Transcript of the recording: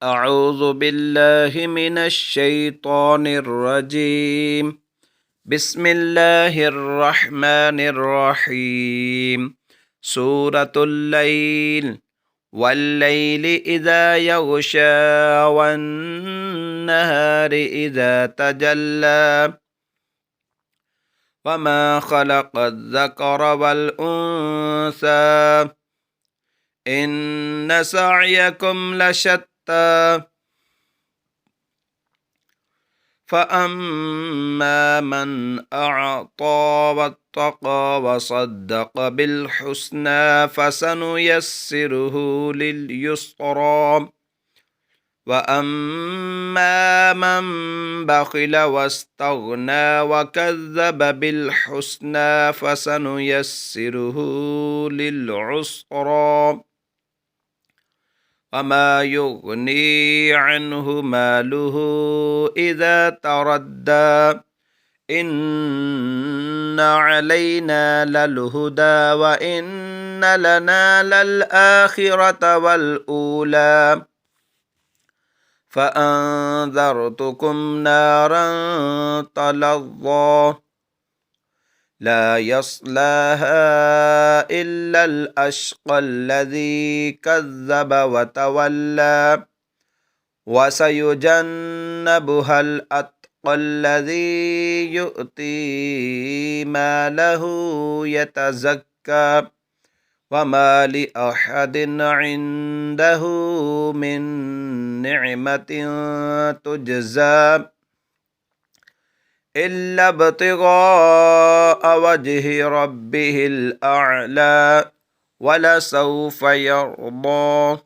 أعوذ بالله من الشيطان الرجيم بسم الله الرحمن الرحيم سورة الليل والليل إذا يغشى والنهار إذا تجلى وما خلق الذكر والأنثى إن سعيكم لشتى فأما من أعطى واتقى وصدق بالحسنى فسنيسره لليسرى وأما من بخل واستغنى وكذب بالحسنى فسنيسره للعسرى وما يغني عنه ماله إذا تردى إن علينا للهدى وإن لنا للآخرة والأولى فأنذرتكم نارا تلظى لا يصلاها إلا الأشقى الذي كذب وتولى وسيجنبها الأتقى الذي يؤتي ماله يتزكى وما لأحد عنده من نعمة تجزى إلا ابتغاء وجه ربه الأعلى ولسوف يرضى